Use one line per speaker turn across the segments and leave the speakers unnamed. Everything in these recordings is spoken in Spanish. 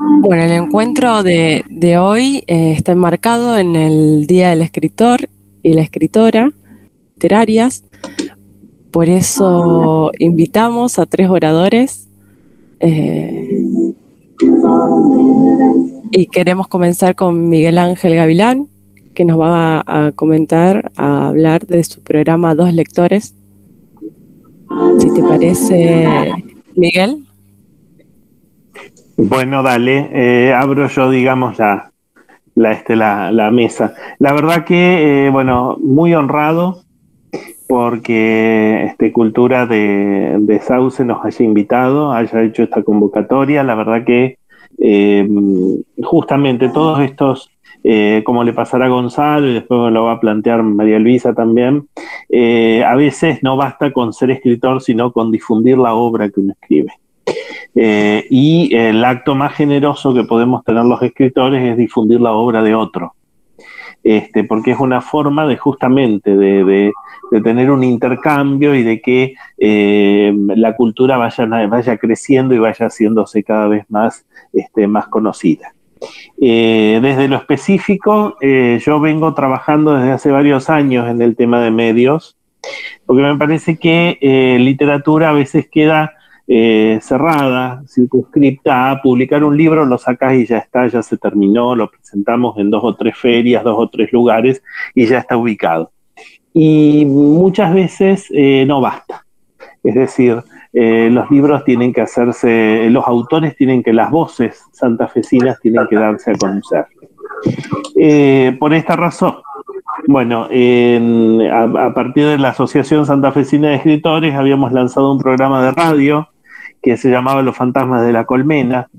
Bueno, el encuentro de hoy está enmarcado en el Día del Escritor y la Escritora literarias. Por eso invitamos a tres oradores eh, y queremos comenzar con Miguel Ángel Gavilán, que nos va a comentar, a hablar de su programa Dos Lectores. Si te parece, Miguel.
Bueno, dale, abro yo, digamos, la mesa. La verdad que, bueno, muy honrado porque Cultura de Sauce nos haya invitado, haya hecho esta convocatoria. La verdad que eh, justamente todos estos, como le pasará a Gonzalo y después me lo va a plantear María Luisa también, a veces no basta con ser escritor, sino con difundir la obra que uno escribe. Y el acto más generoso que podemos tener los escritores es difundir la obra de otro, porque es una forma de justamente de tener un intercambio y de que la cultura vaya creciendo y vaya haciéndose cada vez más conocida. Desde lo específico, yo vengo trabajando desde hace varios años en el tema de medios, porque me parece que literatura a veces queda cerrada, circunscripta a publicar un libro, lo sacas y ya está, ya se terminó, lo presentamos en 2 o 3 ferias, 2 o 3 lugares y ya está ubicado. Y muchas veces no basta. Es decir, los libros tienen que hacerse, los autores tienen que, las voces santafesinas tienen que darse a conocer. Por esta razón, bueno, a partir de la Asociación Santafesina de Escritores habíamos lanzado un programa de radio que se llamaba Los Fantasmas de la Colmena,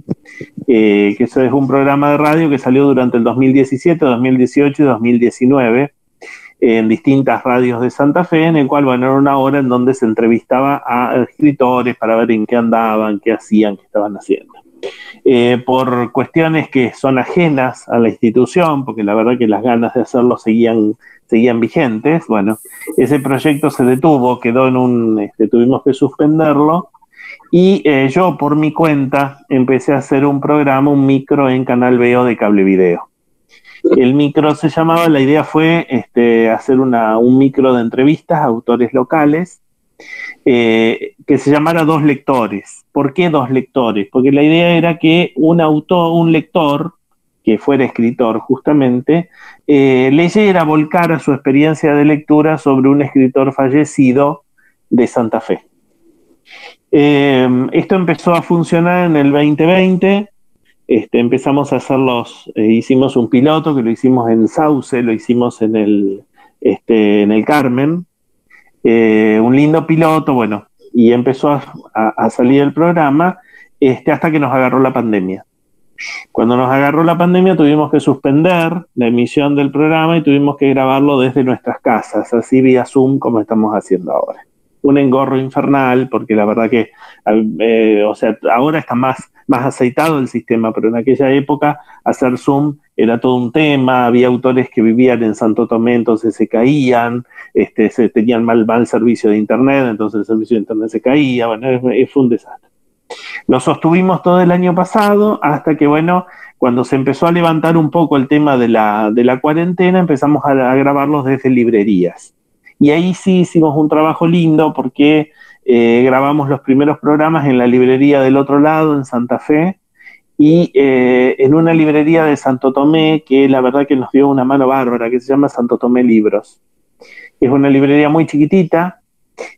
que eso es un programa de radio que salió durante el 2017, 2018 y 2019 en distintas radios de Santa Fe, en el cual, bueno, era una hora en donde se entrevistaba a escritores para ver en qué andaban, qué hacían, qué estaban haciendo. Por cuestiones que son ajenas a la institución, porque la verdad que las ganas de hacerlo seguían vigentes, bueno, ese proyecto se detuvo, quedó tuvimos que suspenderlo, y yo por mi cuenta empecé a hacer un programa, un micro en Canal Veo de Cable Video. El micro se llamaba, la idea fue hacer un micro de entrevistas a autores locales, que se llamara Dos Lectores. ¿Por qué Dos Lectores? Porque la idea era que un lector, que fuera escritor justamente, leyera, volcara su experiencia de lectura sobre un escritor fallecido de Santa Fe. Esto empezó a funcionar en el 2020. Empezamos a hicimos un piloto que lo hicimos en Sauce, lo hicimos en el Carmen, un lindo piloto, bueno, y empezó a salir el programa hasta que nos agarró la pandemia. Cuando nos agarró la pandemia tuvimos que suspender la emisión del programa y tuvimos que grabarlo desde nuestras casas, así vía Zoom como estamos haciendo ahora. Un engorro infernal, porque la verdad que, ahora está más aceitado el sistema, pero en aquella época hacer Zoom era todo un tema, había autores que vivían en Santo Tomé, entonces se caían, se tenían mal servicio de internet, entonces el servicio de internet se caía, bueno, fue un desastre. Lo sostuvimos todo el año pasado hasta que, bueno, cuando se empezó a levantar un poco el tema de la cuarentena, empezamos a grabarlos desde librerías. Y ahí sí hicimos un trabajo lindo porque grabamos los primeros programas en la librería del otro lado, en Santa Fe, y en una librería de Santo Tomé que la verdad que nos dio una mano bárbara, que se llama Santo Tomé Libros. Es una librería muy chiquitita,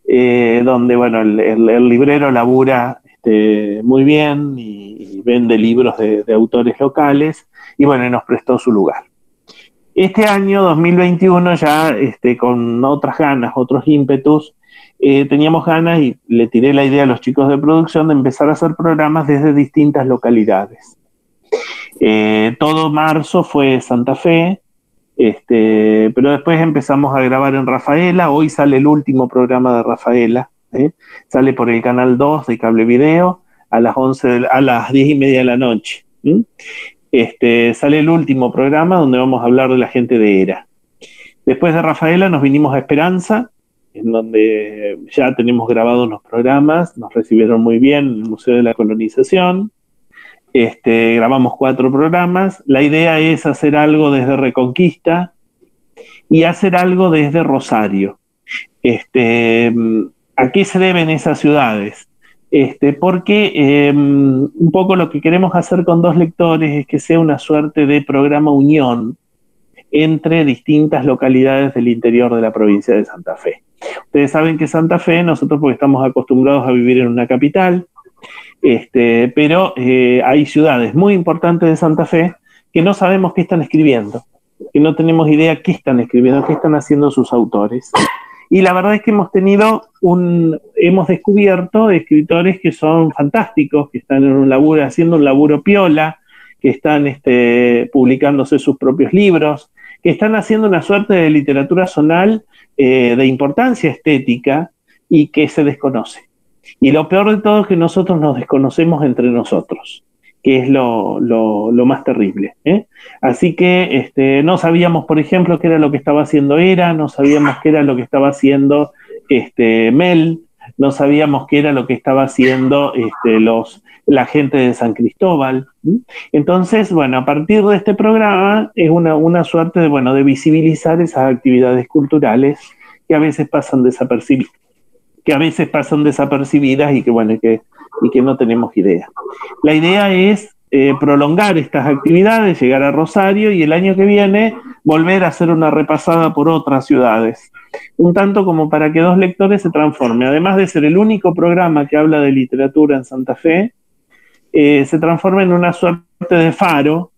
donde, bueno, el librero labura muy bien y vende libros de autores locales, y bueno, y nos prestó su lugar. Este año, 2021, ya con otras ganas, otros ímpetus, teníamos ganas y le tiré la idea a los chicos de producción de empezar a hacer programas desde distintas localidades. Todo marzo fue Santa Fe, pero después empezamos a grabar en Rafaela. Hoy sale el último programa de Rafaela, sale por el canal 2 de Cable Video a las 10:30 de la noche. Sale el último programa donde vamos a hablar de la gente de ERA. Después de Rafaela nos vinimos a Esperanza, en donde ya tenemos grabados los programas, nos recibieron muy bien en el Museo de la Colonización. grabamos 4 programas. La idea es hacer algo desde Reconquista y hacer algo desde Rosario. ¿A qué se deben esas ciudades? Porque un poco lo que queremos hacer con 2 lectores es que sea una suerte de programa unión entre distintas localidades del interior de la provincia de Santa Fe. Ustedes saben que Santa Fe, nosotros porque estamos acostumbrados a vivir en una capital, pero hay ciudades muy importantes de Santa Fe que no sabemos qué están escribiendo, que no tenemos idea qué están escribiendo, qué están haciendo sus autores. Y la verdad es que hemos descubierto escritores que son fantásticos, que están haciendo un laburo piola, que están publicándose sus propios libros, que están haciendo una suerte de literatura zonal de importancia estética y que se desconoce. Y lo peor de todo es que nosotros nos desconocemos entre nosotros, que es lo más terrible, ¿eh? Así que no sabíamos, por ejemplo, qué era lo que estaba haciendo Era, no sabíamos qué era lo que estaba haciendo Mel, no sabíamos qué era lo que estaba haciendo la gente de San Cristóbal. Entonces, bueno, a partir de este programa es una suerte de visibilizar esas actividades culturales que a veces pasan desapercibidas, y que no tenemos idea. La idea es prolongar estas actividades, llegar a Rosario y el año que viene volver a hacer una repasada por otras ciudades, un tanto como para que 2 lectores se transforme, además de ser el único programa que habla de literatura en Santa Fe, se transforma en una suerte de faro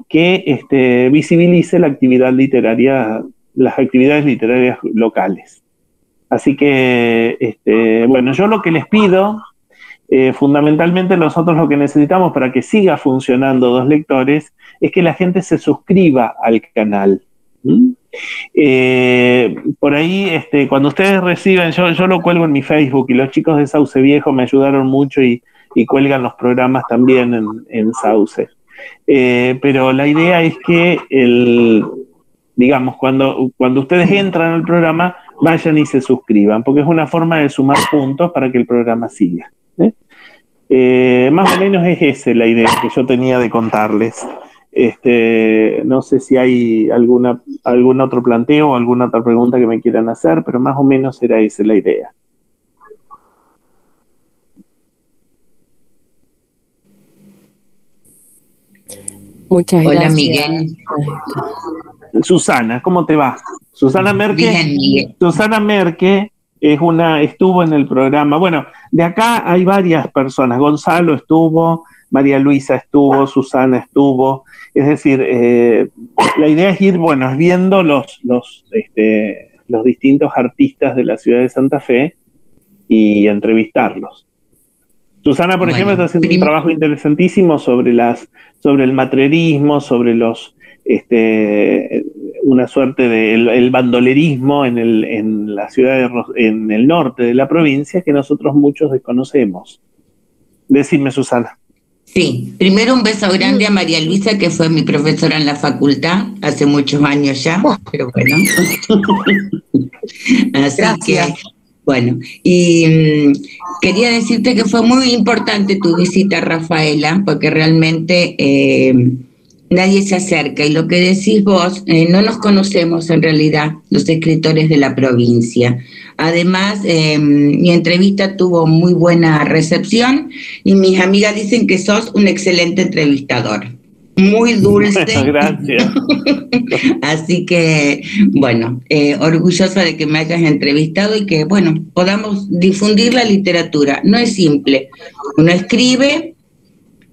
que visibilice la actividad literaria, las actividades literarias locales. Así que, yo lo que les pido, fundamentalmente nosotros lo que necesitamos para que siga funcionando 2 lectores, es que la gente se suscriba al canal. Por ahí, cuando ustedes reciben, yo lo cuelgo en mi Facebook y los chicos de Sauce Viejo me ayudaron mucho y cuelgan los programas también en Sauce. Pero la idea es que cuando ustedes entran al programa, vayan y se suscriban, porque es una forma de sumar puntos para que el programa siga. Más o menos es esa la idea que yo tenía de contarles. No sé si hay algún otro planteo o alguna otra pregunta que me quieran hacer, pero más o menos era esa la idea.
Muchas gracias.
Hola, Miguel.
Susana, ¿cómo te va? Susana Merke.
Bien, Miguel.
Susana Merke estuvo en el programa. Bueno, de acá hay varias personas. Gonzalo estuvo, María Luisa estuvo, Susana estuvo. Es decir, la idea es ir, viendo los distintos artistas de la ciudad de Santa Fe y entrevistarlos. Susana, por ejemplo, está haciendo un trabajo interesantísimo sobre el matrerismo, sobre una suerte de el bandolerismo en la ciudad en el norte de la provincia que nosotros muchos desconocemos. Decime, Susana.
Sí, primero un beso grande a María Luisa, que fue mi profesora en la facultad hace muchos años ya, pero bueno. Así gracias. Bueno, y quería decirte que fue muy importante tu visita, Rafaela, porque realmente nadie se acerca. Y lo que decís vos, no nos conocemos en realidad, los escritores de la provincia. Además, mi entrevista tuvo muy buena recepción y mis amigas dicen que sos un excelente entrevistador. Muy dulce.
Gracias.
Así que, orgullosa de que me hayas entrevistado y que, podamos difundir la literatura. No es simple. Uno escribe,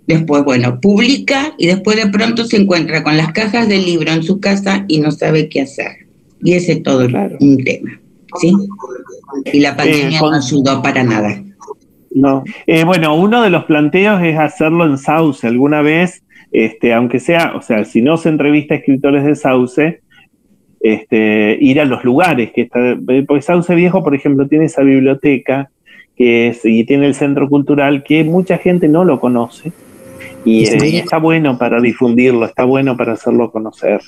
después, publica y después de pronto se encuentra con las cajas del libro en su casa y no sabe qué hacer. Y ese es todo un tema, ¿sí? Y la pandemia no ayudó para nada.
No. Uno de los planteos es hacerlo en Sauce. Alguna vez, aunque sea, si no se entrevista a escritores de Sauce, ir a los lugares que está, porque Sauce Viejo, por ejemplo, tiene esa biblioteca y tiene el centro cultural que mucha gente no lo conoce y está bueno para difundirlo, está bueno para hacerlo conocer.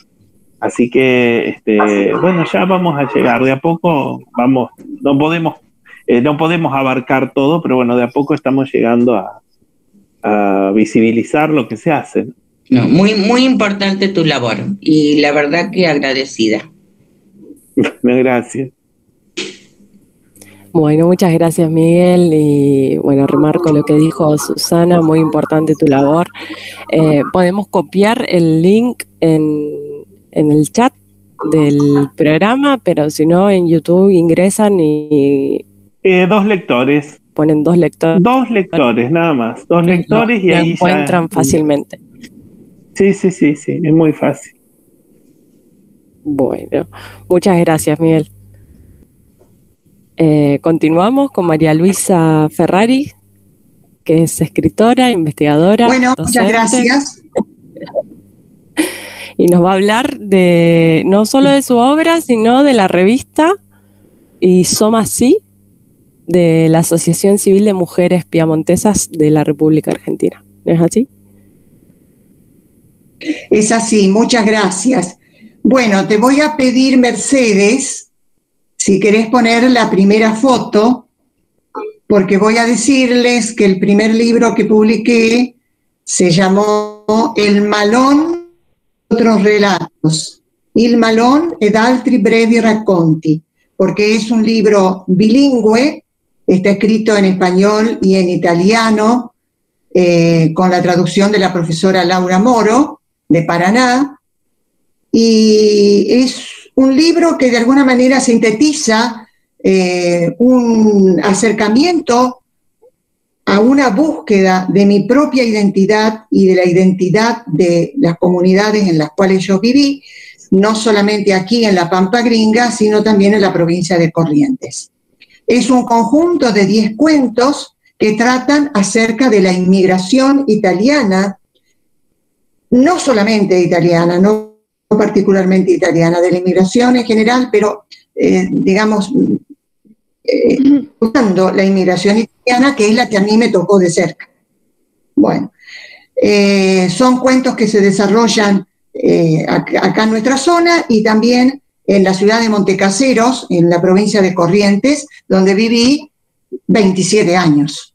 Así que, ya vamos a llegar, de a poco vamos, no podemos abarcar todo, pero de a poco estamos llegando a visibilizar lo que se hace, ¿no?
No, muy, muy importante tu labor y la verdad que agradecida.
Gracias.
Bueno, muchas gracias, Miguel. Y bueno, remarco lo que dijo Susana, muy importante tu labor. Podemos copiar el link en el chat del programa, pero si no, en YouTube ingresan y
2 lectores.
ponen 2 lectores.
2 lectores, nada más. 2 lectores y
lo
ahí
encuentran
ya,
fácilmente.
Sí, es muy fácil.
Bueno, muchas gracias, Miguel. Continuamos con María Luisa Ferrari, que es escritora, investigadora,
bueno,
docente,
muchas gracias.
y nos va a hablar de no solo de su obra, sino de la revista y Soma Sí, de la Asociación Civil de Mujeres Piamontesas de la República Argentina. ¿No es así?
Es así, muchas gracias. Bueno, te voy a pedir, Mercedes, si querés poner la primera foto, porque voy a decirles que el primer libro que publiqué se llamó El Malón y otros relatos, Il Malón ed altri brevi racconti, porque es un libro bilingüe, está escrito en español y en italiano, con la traducción de la profesora Laura Moro, de Paraná, y es un libro que de alguna manera sintetiza un acercamiento a una búsqueda de mi propia identidad y de la identidad de las comunidades en las cuales yo viví, no solamente aquí en la Pampa Gringa, sino también en la provincia de Corrientes. Es un conjunto de 10 cuentos que tratan acerca de la inmigración italiana, no solamente italiana, no particularmente italiana, de la inmigración en general, pero digamos, buscando la inmigración italiana, que es la que a mí me tocó de cerca. Bueno, son cuentos que se desarrollan acá en nuestra zona y también en la ciudad de Montecaseros, en la provincia de Corrientes, donde viví 27 años.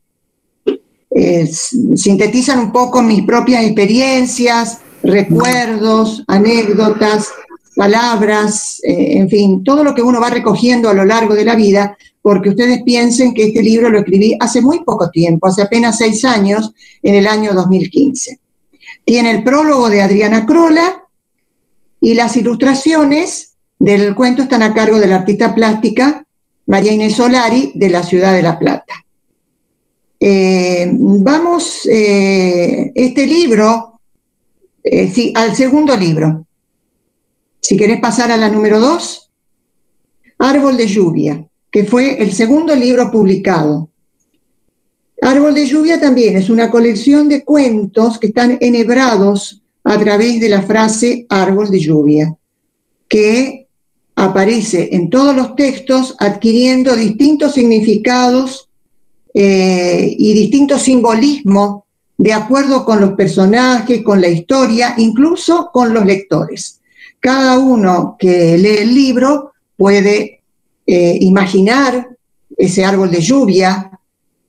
Sintetizan un poco mis propias experiencias, recuerdos, anécdotas, palabras, en fin, todo lo que uno va recogiendo a lo largo de la vida, porque ustedes piensen que este libro lo escribí hace muy poco tiempo, hace apenas 6 años, en el año 2015. Tiene el prólogo de Adriana Crola y las ilustraciones del cuento están a cargo de la artista plástica María Inés Solari, de la ciudad de La Plata. Vamos, este libro, sí, al segundo libro. Si querés pasar a la número 2, Árbol de Lluvia, que fue el segundo libro publicado. Árbol de Lluvia también es una colección de cuentos que están enhebrados a través de la frase árbol de lluvia, que aparece en todos los textos adquiriendo distintos significados y distintos simbolismos de acuerdo con los personajes, con la historia, incluso con los lectores. Cada uno que lee el libro puede imaginar ese árbol de lluvia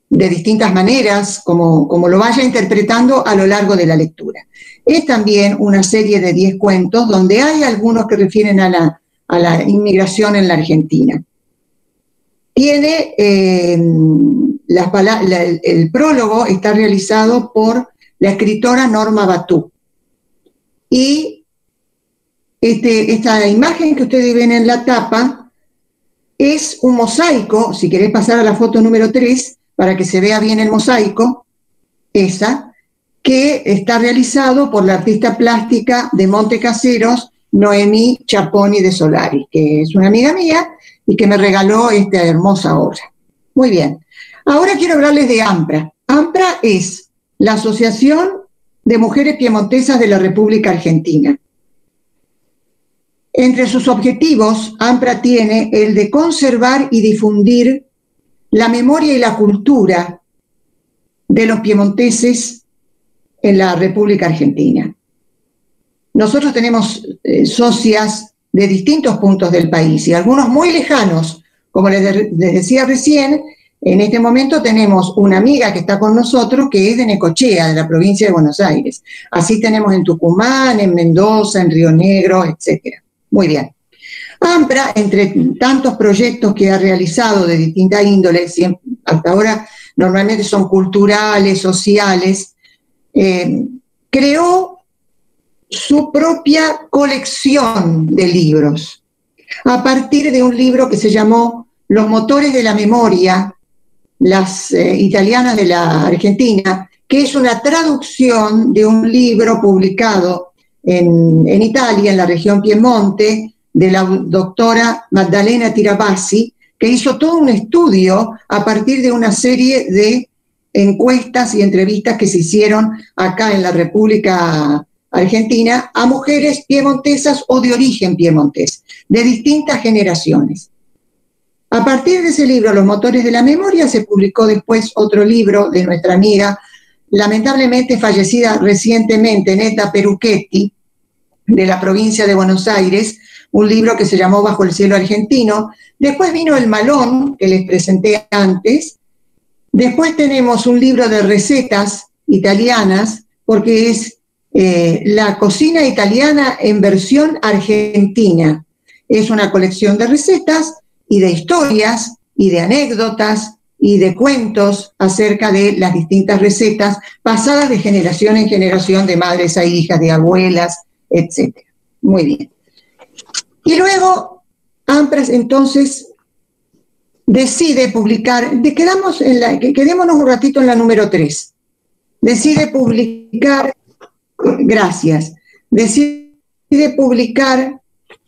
de distintas maneras, como lo vaya interpretando a lo largo de la lectura. Es también una serie de 10 cuentos donde hay algunos que refieren a la inmigración en la Argentina. Tiene el prólogo está realizado por la escritora Norma Batú. Y esta imagen que ustedes ven en la tapa es un mosaico, si querés pasar a la foto número 3, para que se vea bien el mosaico, esa, que está realizado por la artista plástica de Montecaseros, Noemí Chaponi de Solari, que es una amiga mía y que me regaló esta hermosa obra. Muy bien. Ahora quiero hablarles de AMPRA. AMPRA es la Asociación de Mujeres Piemontesas de la República Argentina. Entre sus objetivos, AMPRA tiene el de conservar y difundir la memoria y la cultura de los piemonteses en la República Argentina. Nosotros tenemos socias de distintos puntos del país y algunos muy lejanos, como les decía recién, En este momento tenemos una amiga que está con nosotros que es de Necochea, de la provincia de Buenos Aires. Así tenemos en Tucumán, en Mendoza, en Río Negro, etc. Muy bien. AMPRA, entre tantos proyectos que ha realizado de distintas índoles, hasta ahora normalmente son culturales, sociales, creó su propia colección de libros a partir de un libro que se llamó Los motores de la memoria, las italianas de la Argentina, que es una traducción de un libro publicado en Italia, en la región Piemonte, de la doctora Maddalena Tirabassi, que hizo todo un estudio a partir de una serie de encuestas y entrevistas que se hicieron acá en la República Argentina a mujeres piemontesas o de origen piemontés, de distintas generaciones. A partir de ese libro, Los motores de la memoria, se publicó después otro libro de nuestra amiga, lamentablemente fallecida recientemente, Netta Peruchetti, de la provincia de Buenos Aires, un libro que se llamó Bajo el cielo argentino. Después vino El Malón, que les presenté antes. Después tenemos un libro de recetas italianas, porque es la cocina italiana en versión argentina. Es una colección de recetas y de historias y de anécdotas y de cuentos acerca de las distintas recetas pasadas de generación en generación, de madres a hijas, de abuelas, etc. Muy bien. Y luego AMPRA entonces decide publicar, quedémonos un ratito en la número 3, decide publicar, gracias, decide publicar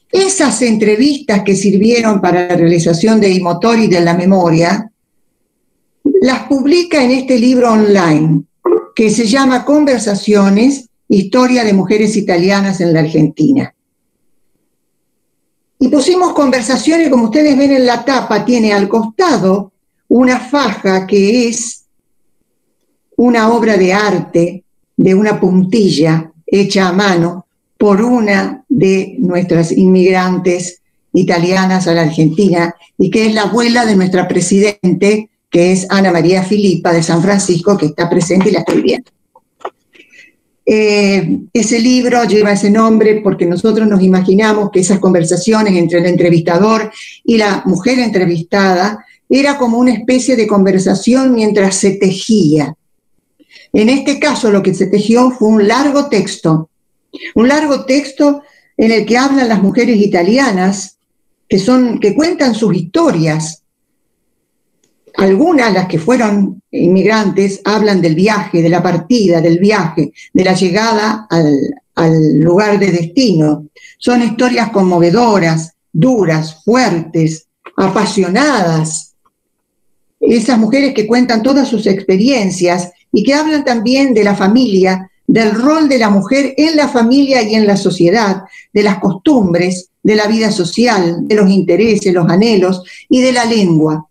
esas entrevistas que sirvieron para la realización de I motori della memoria, las publica en este libro online que se llama Conversaciones, Historia de Mujeres Italianas en la Argentina. Y pusimos conversaciones, como ustedes ven en la tapa, tiene al costado una faja que es una obra de arte de una puntilla hecha a mano por una de nuestras inmigrantes italianas a la Argentina y que es la abuela de nuestra presidente, que es Ana María Filippa de San Francisco, que está presente y la estoy viendo. Ese libro lleva ese nombre porque nosotros nos imaginamos que esas conversaciones entre el entrevistador y la mujer entrevistada era como una especie de conversación mientras se tejía. En este caso lo que se tejió fue un largo texto en el que hablan las mujeres italianas que cuentan sus historias. Algunas, las que fueron inmigrantes, hablan del viaje, de la partida, del viaje, de la llegada al lugar de destino. Son historias conmovedoras, duras, fuertes, apasionadas. Esas mujeres que cuentan todas sus experiencias y que hablan también de la familia, del rol de la mujer en la familia y en la sociedad, de las costumbres, de la vida social, de los intereses, los anhelos y de la lengua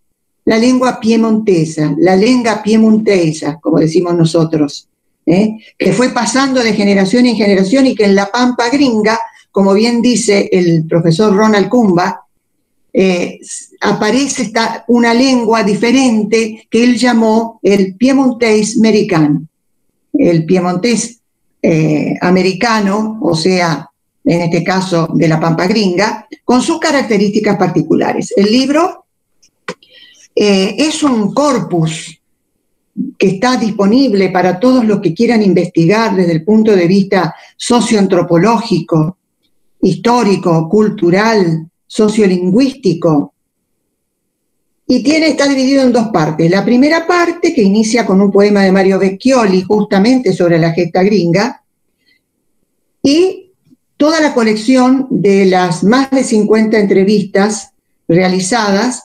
piemontesa, la lengua piemontesa, como decimos nosotros, que fue pasando de generación en generación y que en la Pampa gringa, como bien dice el profesor Ronald Kumba, aparece una lengua diferente que él llamó el piemontés americano. El piemontés americano, o sea, en este caso de la Pampa gringa, con sus características particulares. El libro es un corpus que está disponible para todos los que quieran investigar desde el punto de vista socioantropológico, histórico, cultural, sociolingüístico. Y está dividido en dos partes. La primera parte, que inicia con un poema de Mario Vecchioli, justamente sobre la gesta gringa, y toda la colección de las más de 50 entrevistas realizadas,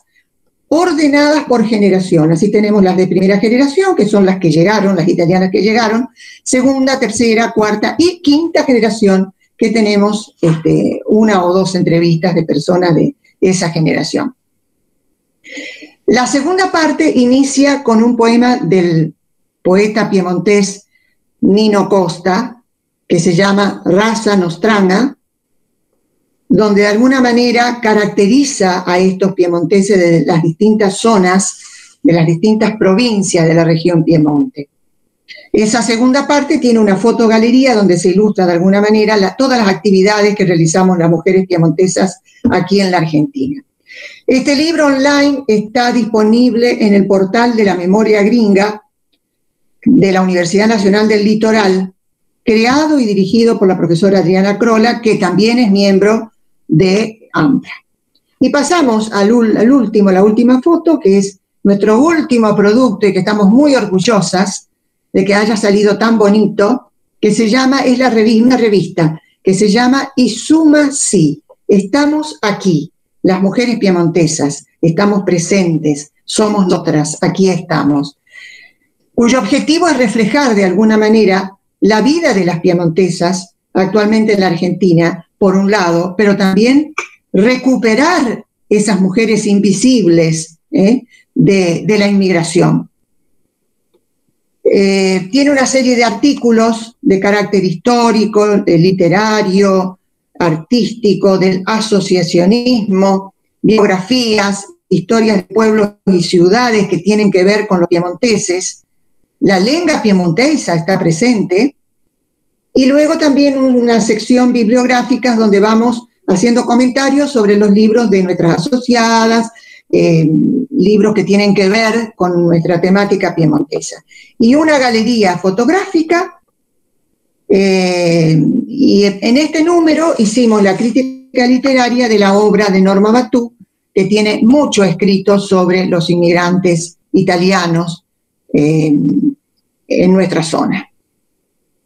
ordenadas por generación. Así tenemos las de primera generación, que son las que llegaron, las italianas que llegaron, segunda, tercera, cuarta y quinta generación, que tenemos una o dos entrevistas de personas de esa generación. La segunda parte inicia con un poema del poeta piemontés Nino Costa, que se llama Raza Nostrana, donde de alguna manera caracteriza a estos piemonteses de las distintas zonas de las distintas provincias de la región Piemonte. Esa segunda parte tiene una fotogalería donde se ilustra de alguna manera todas las actividades que realizamos las mujeres piemontesas aquí en la Argentina. Este libro online está disponible en el portal de la Memoria Gringa de la Universidad Nacional del Litoral, creado y dirigido por la profesora Adriana Crolla, que también es miembro de AMPRA. Y pasamos la última foto, que es nuestro último producto y que estamos muy orgullosas de que haya salido tan bonito, que se llama, una revista que se llama Isuma Sí, estamos aquí, las mujeres piemontesas, estamos presentes, somos nosotras, aquí estamos, cuyo objetivo es reflejar de alguna manera la vida de las piemontesas actualmente en la Argentina, por un lado, pero también recuperar esas mujeres invisibles de la inmigración. Tiene una serie de artículos de carácter histórico, literario, artístico, del asociacionismo, biografías, historias de pueblos y ciudades que tienen que ver con los piemonteses. La lengua piemontesa está presente. Y luego también una sección bibliográfica donde vamos haciendo comentarios sobre los libros de nuestras asociadas, libros que tienen que ver con nuestra temática piemontesa. Y una galería fotográfica, y en este número hicimos la crítica literaria de la obra de Norma Batú, que tiene mucho escrito sobre los inmigrantes italianos en nuestra zona.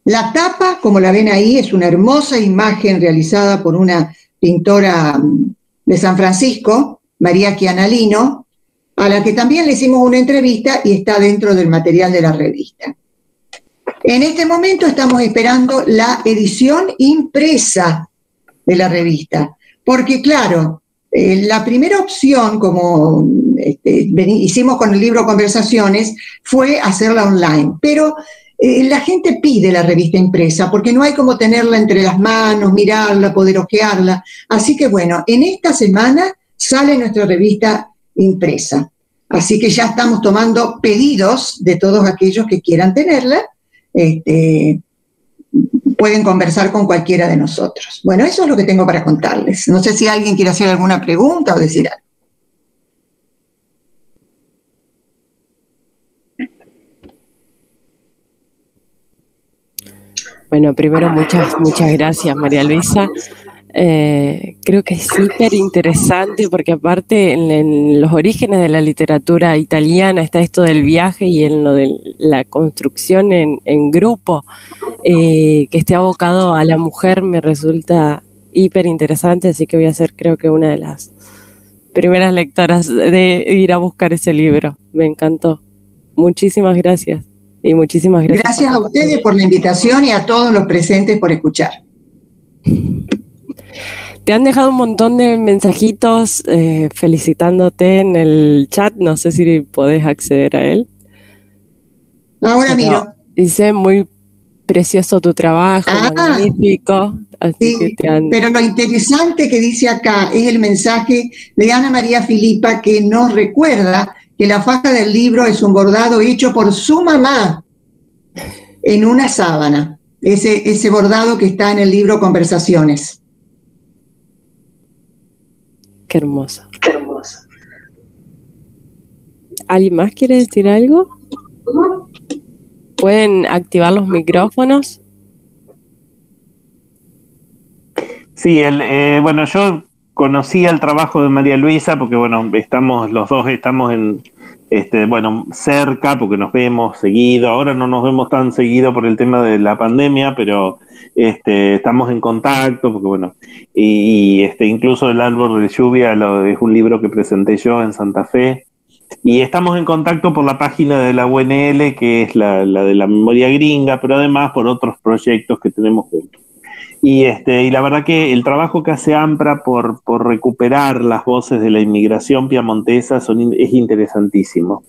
La tapa, como la ven ahí, es una hermosa imagen realizada por una pintora de San Francisco, María Chianalino, a la que también le hicimos una entrevista y está dentro del material de la revista. En este momento estamos esperando la edición impresa de la revista, porque claro, la primera opción, como hicimos con el libro Conversaciones, fue hacerla online, pero la gente pide la revista impresa porque no hay como tenerla entre las manos, mirarla, poder ojearla. Así que bueno, en esta semana sale nuestra revista impresa. Así que ya estamos tomando pedidos de todos aquellos que quieran tenerla. Pueden conversar con cualquiera de nosotros. Bueno, eso es lo que tengo para contarles. No sé si alguien quiere hacer alguna pregunta o decir algo.
Bueno, primero muchas gracias, María Luisa. Creo que es súper interesante porque aparte en los orígenes de la literatura italiana está esto del viaje y en lo de la construcción en grupo, que esté abocado a la mujer me resulta hiper interesante, así que voy a ser creo que una de las primeras lectoras de ir a buscar ese libro. Me encantó. Muchísimas gracias. Y muchísimas gracias.
Gracias a ustedes por la invitación y a todos los presentes por escuchar.
Te han dejado un montón de mensajitos felicitándote en el chat. No sé si podés acceder a él.
Ahora miro.
Dice muy precioso tu trabajo, magnífico. Así
sí,
que
pero lo interesante que dice acá es el mensaje de Ana María Filipa, que nos recuerda que la faja del libro es un bordado hecho por su mamá en una sábana. Ese bordado que está en el libro Conversaciones.
Qué hermoso. Qué hermoso. ¿Alguien más quiere decir algo? ¿Pueden activar los micrófonos?
Sí, bueno, yo conocí el trabajo de María Luisa porque, bueno, los dos estamos cerca porque nos vemos seguido. Ahora no nos vemos tan seguido por el tema de la pandemia, pero estamos en contacto porque, bueno, y incluso El árbol de lluvia es un libro que presenté yo en Santa Fe. Y estamos en contacto por la página de la UNL, que es la de la Memoria Gringa, pero además por otros proyectos que tenemos juntos. Y la verdad que el trabajo que hace AMPRA por recuperar las voces de la inmigración piemontesa es interesantísimo.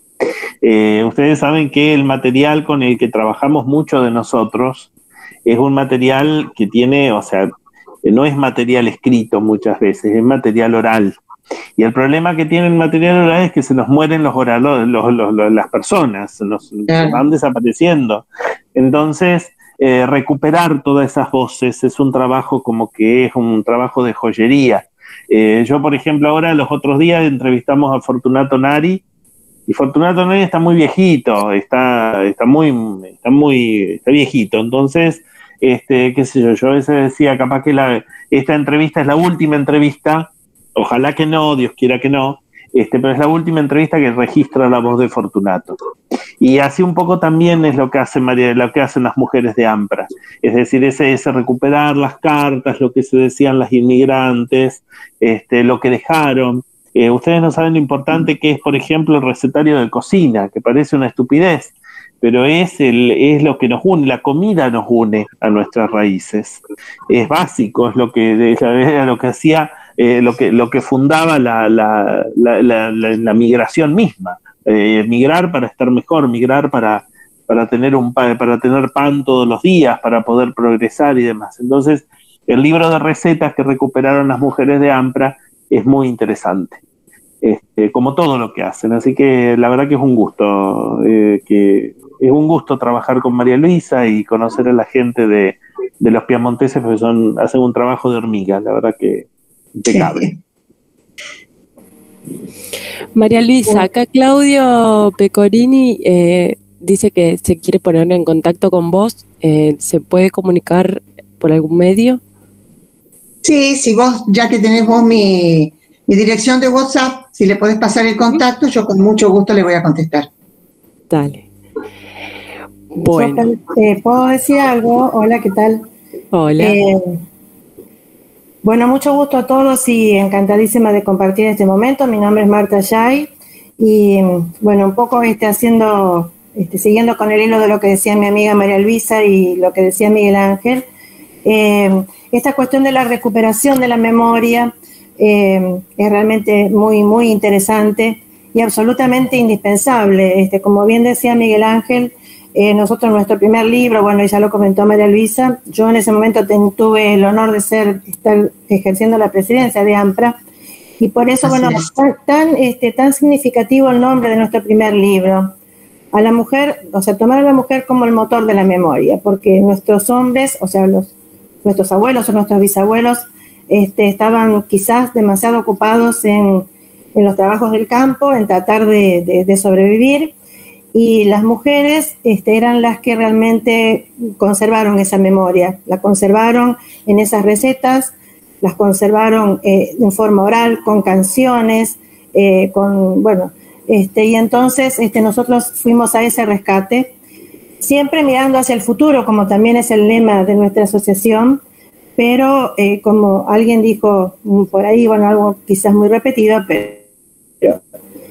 Ustedes saben que el material con el que trabajamos mucho de nosotros es un material que tiene, o sea, no es material escrito muchas veces, es material oral. Y el problema que tiene el material oral es que se nos mueren los las personas, nos van desapareciendo. Entonces, recuperar todas esas voces es un trabajo como que es un trabajo de joyería. Yo, por ejemplo, ahora los otros días entrevistamos a Fortunato Nari, y Fortunato Nari está muy viejito, está viejito. Entonces, qué sé yo a veces decía, capaz que esta entrevista es la última entrevista, ojalá que no, Dios quiera que no, pero es la última entrevista que registra la voz de Fortunato. Y así un poco también es lo que hacen las mujeres de AMPRA, es decir, ese recuperar las cartas, lo que se decían las inmigrantes, lo que dejaron. Ustedes no saben lo importante que es, por ejemplo, el recetario de cocina, que parece una estupidez, pero es lo que nos une, la comida nos une a nuestras raíces. Es básico, es lo que hacía, lo que fundaba la migración misma. Migrar para estar mejor, migrar para tener pan todos los días, para poder progresar y demás. Entonces, el libro de recetas que recuperaron las mujeres de AMPRA es muy interesante, como todo lo que hacen. Así que la verdad que es un gusto, trabajar con María Luisa y conocer a la gente de los piamonteses, porque hacen un trabajo de hormiga, la verdad que impecable.
María Luisa, acá Claudio Pecorini dice que se quiere poner en contacto con vos. ¿Se puede comunicar por algún medio?
Sí, si vos, ya que tenés vos mi dirección de WhatsApp, si le podés pasar el contacto, yo con mucho gusto le voy a contestar.
Dale. Bueno.
¿Puedo decir algo? Hola, ¿qué tal?
Hola.
Bueno, mucho gusto a todos y encantadísima de compartir este momento. Mi nombre es Marta Yay y, bueno, un poco siguiendo con el hilo de lo que decía mi amiga María Luisa y lo que decía Miguel Ángel, esta cuestión de la recuperación de la memoria es realmente muy, muy interesante y absolutamente indispensable. Como bien decía Miguel Ángel, nosotros nuestro primer libro, bueno, ya lo comentó María Luisa, yo en ese momento tuve el honor de estar ejerciendo la presidencia de AMPRA y por eso, bueno, tan significativo el nombre de nuestro primer libro. A la mujer, tomar a la mujer como el motor de la memoria, porque nuestros hombres, nuestros abuelos o nuestros bisabuelos estaban quizás demasiado ocupados en los trabajos del campo, en tratar de sobrevivir, y las mujeres eran las que realmente conservaron esa memoria, la conservaron en esas recetas, las conservaron en forma oral, con canciones, y entonces nosotros fuimos a ese rescate, siempre mirando hacia el futuro, como también es el lema de nuestra asociación, pero como alguien dijo por ahí, bueno, algo quizás muy repetido, pero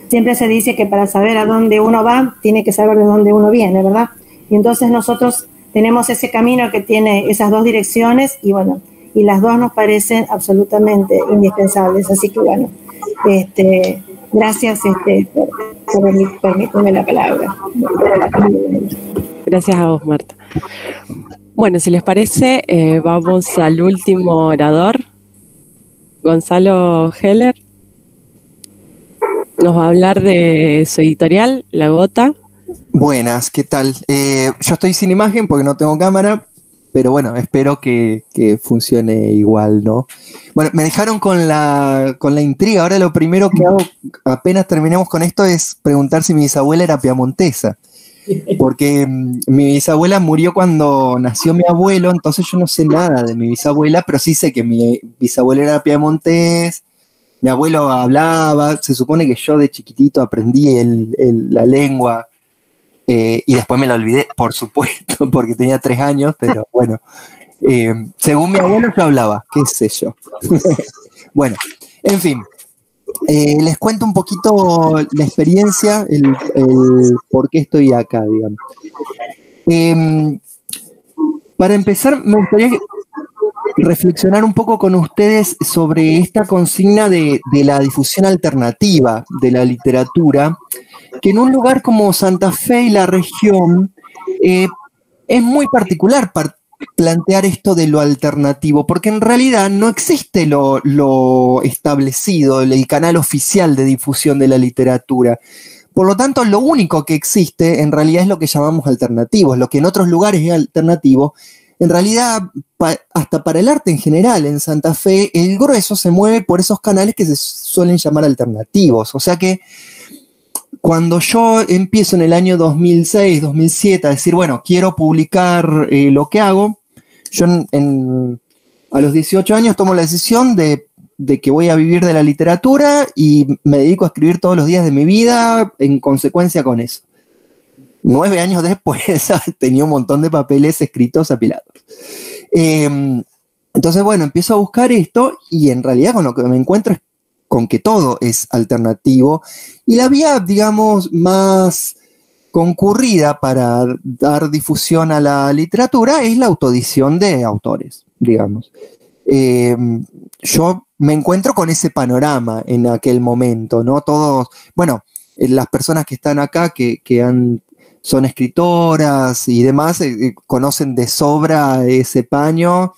siempre se dice que para saber a dónde uno va, tiene que saber de dónde uno viene, ¿verdad? Y entonces nosotros tenemos ese camino que tiene esas dos direcciones y bueno, y las dos nos parecen absolutamente indispensables. Así que bueno, gracias por permitirme la palabra.
Gracias a vos, Marta. Bueno, si les parece, vamos al último orador, Gonzalo Heller. Nos va a hablar de su editorial, La Gota.
Buenas, ¿qué tal? Yo estoy sin imagen porque no tengo cámara, pero bueno, espero que funcione igual, ¿no? Bueno, me dejaron con la intriga. Ahora lo primero que hago, apenas terminemos con esto, es preguntar si mi bisabuela era piamontesa. Porque mi bisabuela murió cuando nació mi abuelo, entonces yo no sé nada de mi bisabuela, pero sí sé que mi bisabuela era piamontés. Mi abuelo hablaba, se supone que yo de chiquitito aprendí la lengua y después me la olvidé, por supuesto, porque tenía 3 años, pero bueno, según mi abuelo yo hablaba, qué sé yo. Bueno, en fin, les cuento un poquito la experiencia, el por qué estoy acá, digamos. Para empezar, me gustaría reflexionar un poco con ustedes sobre esta consigna de la difusión alternativa de la literatura, que en un lugar como Santa Fe y la región es muy particular, plantear esto de lo alternativo, porque en realidad no existe lo establecido, el canal oficial de difusión de la literatura. Por lo tanto, lo único que existe en realidad es lo que llamamos alternativos, lo que en otros lugares es alternativo. En realidad, hasta para el arte en general, en Santa Fe, el grueso se mueve por esos canales que se suelen llamar alternativos. O sea que cuando yo empiezo en el año 2006, 2007 a decir, bueno, quiero publicar lo que hago, yo a los 18 años tomo la decisión de que voy a vivir de la literatura y me dedico a escribir todos los días de mi vida en consecuencia con eso. 9 años después tenía un montón de papeles escritos apilados. Entonces, bueno, empiezo a buscar esto y en realidad con lo que me encuentro es con que todo es alternativo y la vía, digamos, más concurrida para dar difusión a la literatura es la autoedición de autores, digamos. Yo me encuentro con ese panorama en aquel momento, ¿no? Todos, bueno, las personas que están acá son escritoras y demás, conocen de sobra ese paño,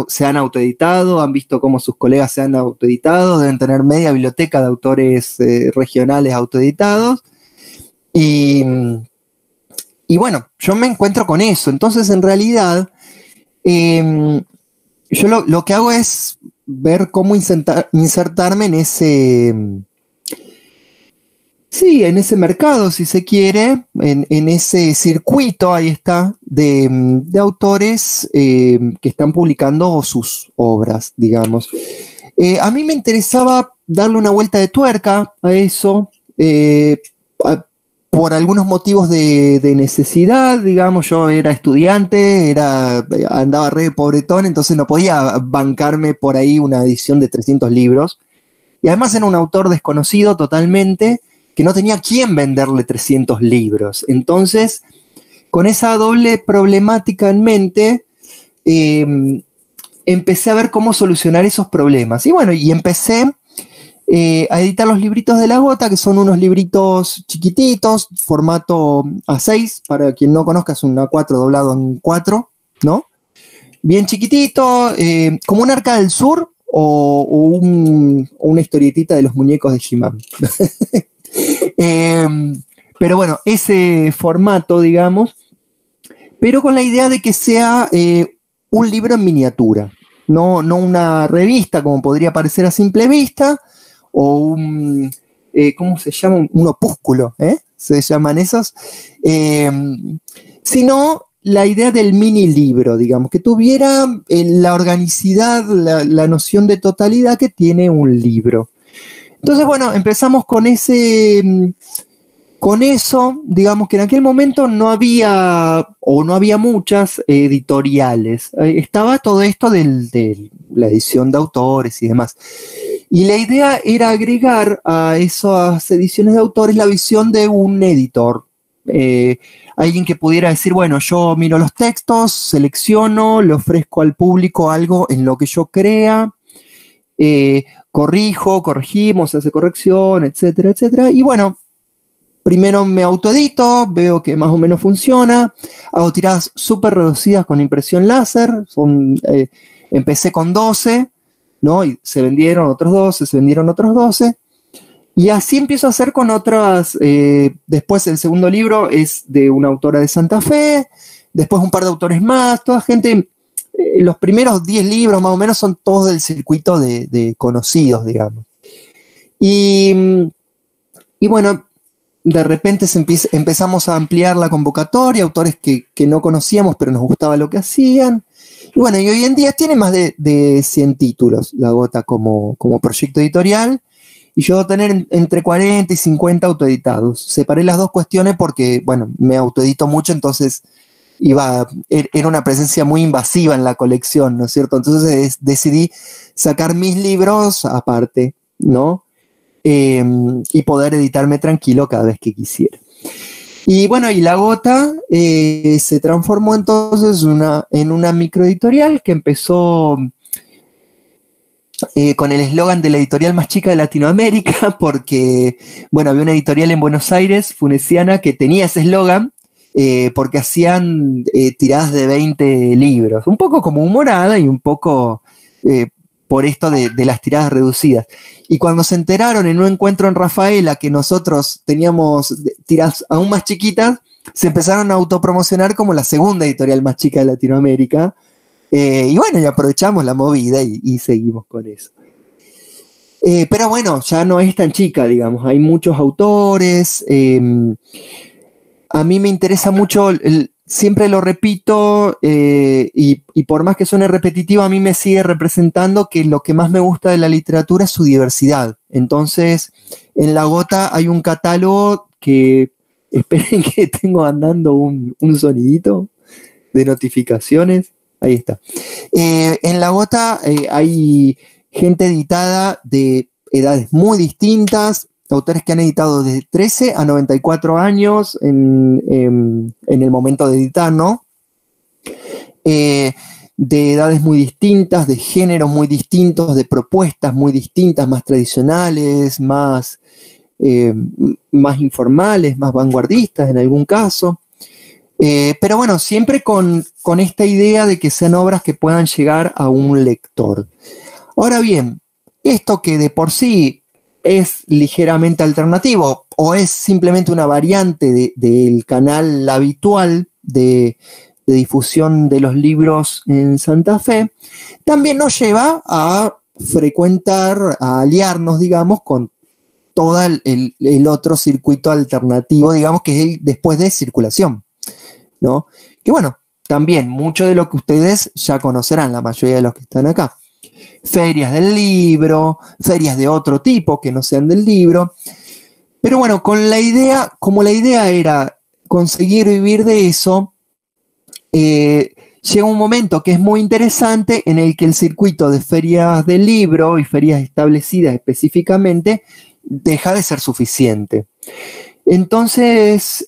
se han autoeditado, han visto cómo sus colegas se han autoeditado, deben tener media biblioteca de autores regionales autoeditados. Y bueno, yo me encuentro con eso. Entonces, en realidad, yo lo que hago es ver cómo insertarme en ese mercado, si se quiere, en ese circuito, ahí está, de autores que están publicando sus obras, digamos. A mí me interesaba darle una vuelta de tuerca a eso, por algunos motivos de necesidad, digamos. Yo era estudiante, andaba re pobretón, entonces no podía bancarme por ahí una edición de 300 libros. Y además era un autor desconocido totalmente, que no tenía quién venderle 300 libros. Entonces, con esa doble problemática en mente, empecé a ver cómo solucionar esos problemas. Y bueno, y empecé a editar los libritos de La Gota, que son unos libritos chiquititos, formato A6, para quien no conozca, es un A4 doblado en 4, ¿no? Bien chiquitito, como un Arca del Sur o una historietita de los muñecos de He-Man. Pero bueno, ese formato, digamos, pero con la idea de que sea un libro en miniatura, no una revista como podría parecer a simple vista, o ¿cómo se llama? Un opúsculo, se llaman esos, sino la idea del mini libro, digamos, que tuviera la organicidad, la noción de totalidad que tiene un libro. Entonces, bueno, empezamos con eso, digamos que en aquel momento no había muchas editoriales. Estaba todo esto de la edición de autores y demás. Y la idea era agregar a esas ediciones de autores la visión de un editor. Alguien que pudiera decir, bueno, yo miro los textos, selecciono, le ofrezco al público algo en lo que yo crea, corregimos, se hace corrección, etcétera, etcétera. Y bueno, primero me autoedito, veo que más o menos funciona, hago tiradas súper reducidas con impresión láser, empecé con 12, ¿no? Y se vendieron otros 12, se vendieron otros 12, y así empiezo a hacer con otras. Después el segundo libro es de una autora de Santa Fe, después un par de autores más, toda gente. Los primeros 10 libros más o menos son todos del circuito de conocidos, digamos. Y bueno, de repente empezamos a ampliar la convocatoria, autores que no conocíamos pero nos gustaba lo que hacían. Y bueno, y hoy en día tiene más de 100 títulos La Gota como proyecto editorial, y yo debo tener entre 40 y 50 autoeditados. Separé las dos cuestiones porque, bueno, me autoedito mucho, entonces era una presencia muy invasiva en la colección, ¿no es cierto? Entonces decidí sacar mis libros aparte, ¿no? Y poder editarme tranquilo cada vez que quisiera. Y bueno, y La Gota se transformó entonces en una microeditorial que empezó con el eslogan de la editorial más chica de Latinoamérica, porque, bueno, había una editorial en Buenos Aires, Funesiana, que tenía ese eslogan, porque hacían tiradas de 20 libros, un poco como Humorada y un poco por esto de las tiradas reducidas. Y cuando se enteraron en un encuentro en Rafaela que nosotros teníamos tiradas aún más chiquitas, se empezaron a autopromocionar como la segunda editorial más chica de Latinoamérica. Y bueno, y aprovechamos la movida y seguimos con eso. Pero bueno, ya no es tan chica, digamos. Hay muchos autores. A mí me interesa mucho, siempre lo repito, y por más que suene repetitivo, a mí me sigue representando que lo que más me gusta de la literatura es su diversidad. Entonces, en La Gota hay un catálogo que, esperen que tengo andando un sonidito de notificaciones. Ahí está. En La Gota hay gente editada de edades muy distintas, autores que han editado de 13 a 94 años en el momento de editar, ¿no? De edades muy distintas, de géneros muy distintos, de propuestas muy distintas, más tradicionales, más informales, más vanguardistas en algún caso. Pero bueno, siempre con esta idea de que sean obras que puedan llegar a un lector. Ahora bien, esto que de por sí es ligeramente alternativo o es simplemente una variante del canal habitual de difusión de los libros en Santa Fe, también nos lleva a frecuentar, a aliarnos, digamos, con todo el otro circuito alternativo, digamos, que es el después de circulación, ¿no? Que bueno, también mucho de lo que ustedes ya conocerán, la mayoría de los que están acá. Ferias del libro, ferias de otro tipo que no sean del libro. Pero bueno, como la idea era conseguir vivir de eso, llega un momento que es muy interesante en el que el circuito de ferias del libro y ferias establecidas específicamente deja de ser suficiente. Entonces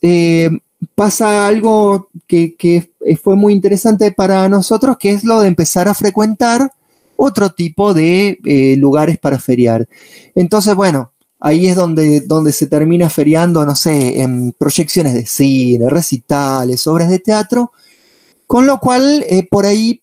pasa algo que fue muy interesante para nosotros, que es lo de empezar a frecuentar otro tipo de lugares para feriar. Entonces, bueno, ahí es donde se termina feriando, no sé, en proyecciones de cine, recitales, obras de teatro, con lo cual por ahí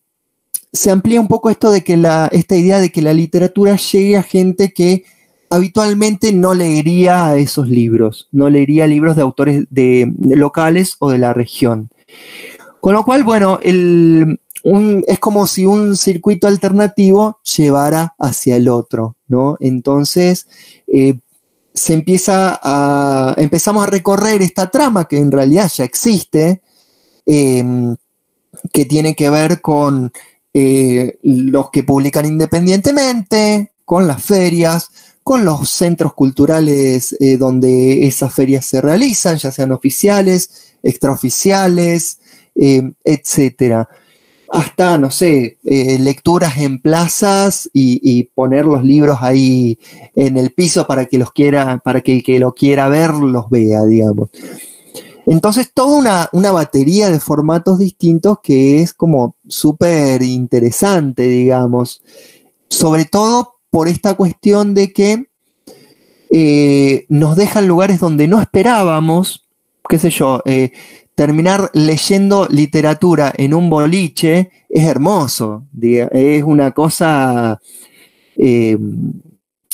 se amplía un poco esto de que esta idea de que la literatura llegue a gente que habitualmente no leería esos libros, no leería libros de autores de locales o de la región. Con lo cual, bueno, es como si un circuito alternativo llevara hacia el otro, ¿no? Entonces, empezamos a recorrer esta trama que en realidad ya existe, que tiene que ver con los que publican independientemente, con las ferias, con los centros culturales donde esas ferias se realizan, ya sean oficiales, extraoficiales, etcétera. Hasta, no sé, lecturas en plazas y poner los libros ahí en el piso para que el que lo quiera ver los vea, digamos. Entonces, toda una batería de formatos distintos que es como súper interesante, digamos. Sobre todo por esta cuestión de que nos dejan lugares donde no esperábamos, qué sé yo, terminar leyendo literatura en un boliche es hermoso, es una cosa